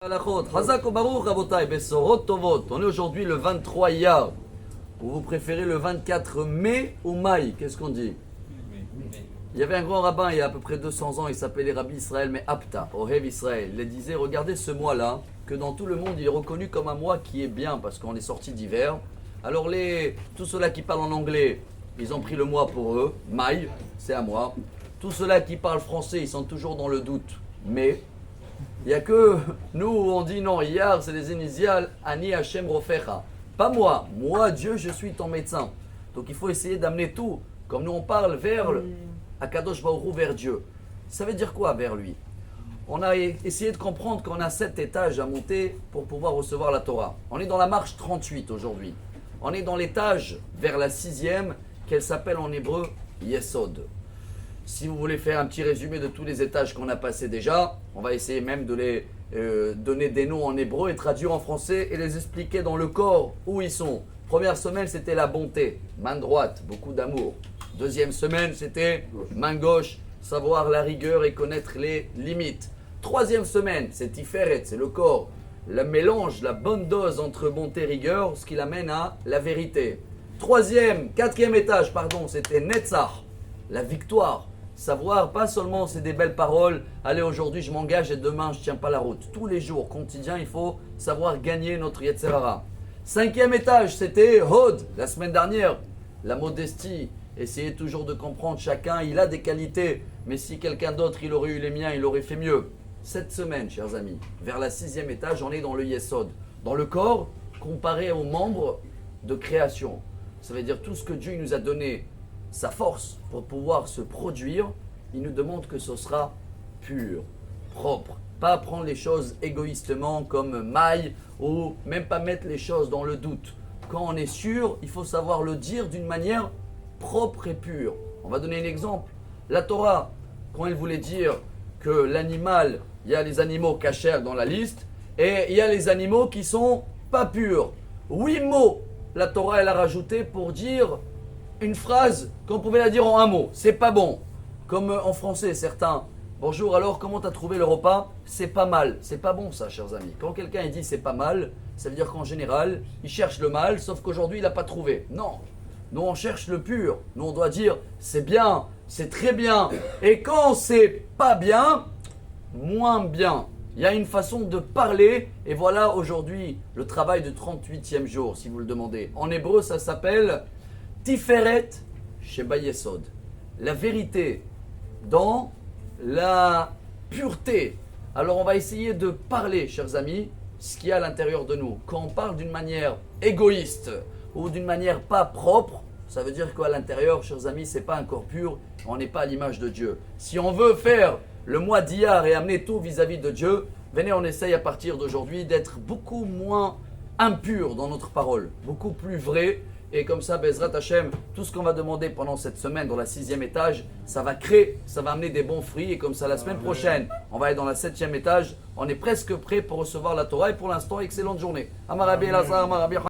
Halachot. Hazak ou Baruch, Rabotai, Besorot Tovot. On est aujourd'hui le 23 Iyar. Ou vous préférez le 24 mai ou Maï? Qu'est-ce qu'on dit? Il y avait un grand rabbin il y a à peu près 200 ans, il s'appelait Rabbi Israël, mais Apta, Ohev Israël. Il disait, regardez ce mois-là, que dans tout le monde il est reconnu comme un mois qui est bien, parce qu'on est sorti d'hiver. Alors tous ceux-là qui parlent en anglais, ils ont pris le mois pour eux, Maï, c'est à moi. Tous ceux-là qui parlent français, ils sont toujours dans le doute, mais il n'y a que nous où on dit non, Iyar c'est les initiales, Ani Hashem Rofecha. Pas moi, Dieu, je suis ton médecin. Donc il faut essayer d'amener tout, comme nous on parle vers Akadosh Baruch Hu, vers Dieu. Ça veut dire quoi vers lui? On a essayé de comprendre qu'on a 7 étages à monter pour pouvoir recevoir la Torah. On est dans la marche 38 aujourd'hui. On est dans l'étage vers la 6e, qu'elle s'appelle en hébreu Yesod. Si vous voulez faire un petit résumé de tous les étages qu'on a passés déjà, on va essayer même de les donner des noms en hébreu et traduire en français et les expliquer dans le corps où ils sont. Première semaine, c'était la bonté, main droite, beaucoup d'amour. Deuxième semaine, c'était main gauche, savoir la rigueur et connaître les limites. Troisième semaine, c'est Tiferet, c'est le corps. Le mélange, la bonne dose entre bonté et rigueur, ce qui l'amène à la vérité. Quatrième étage, c'était Netzach, la victoire. Savoir, pas seulement c'est des belles paroles, allez aujourd'hui je m'engage et demain je ne tiens pas la route. Tous les jours, quotidien, il faut savoir gagner notre Yetzer Hara. 5e étage, c'était Hod, la semaine dernière, la modestie. Essayez toujours de comprendre, chacun il a des qualités, mais si quelqu'un d'autre il aurait eu les miens, il aurait fait mieux. Cette semaine, chers amis, vers la 6e étage, on est dans le Yesod, dans le corps comparé aux membres de création. Ça veut dire tout ce que Dieu nous a donné, sa force pour pouvoir se produire, il nous demande que ce sera pur, propre. Pas prendre les choses égoïstement comme maille ou même pas mettre les choses dans le doute. Quand on est sûr, il faut savoir le dire d'une manière propre et pure. On va donner un exemple. La Torah, quand elle voulait dire que l'animal, il y a les animaux cachers dans la liste et il y a les animaux qui sont pas purs. 8 mots, la Torah elle a rajouté pour dire une phrase qu'on pouvait la dire en un mot, c'est pas bon. Comme en français, certains, bonjour, alors comment t'as trouvé le repas? C'est pas mal. C'est pas bon ça, chers amis. Quand quelqu'un dit c'est pas mal, ça veut dire qu'en général, il cherche le mal, sauf qu'aujourd'hui, il n'a pas trouvé. Non, nous on cherche le pur. Nous on doit dire c'est bien, c'est très bien. Et quand c'est pas bien, moins bien. Il y a une façon de parler, et voilà aujourd'hui le travail du 38e jour, si vous le demandez. En hébreu, ça s'appelle Tiferet Sheba Yesod, la vérité dans la pureté. Alors on va essayer de parler, chers amis, ce qu'il y a à l'intérieur de nous. Quand on parle d'une manière égoïste ou d'une manière pas propre, ça veut dire qu'à l'intérieur, chers amis, c'est pas un corps pur, on n'est pas à l'image de Dieu. Si on veut faire le mois d'Iyar et amener tout vis-à-vis de Dieu, venez, on essaye à partir d'aujourd'hui d'être beaucoup moins impur dans notre parole, beaucoup plus vrai. Et comme ça, Bezrat Hashem, tout ce qu'on va demander pendant cette semaine dans la 6e étage, ça va créer, ça va amener des bons fruits. Et comme ça, la semaine prochaine, on va être dans la 7e étage. On est presque prêt pour recevoir la Torah. Et pour l'instant, excellente journée. Amarabi Elazar, Amarabi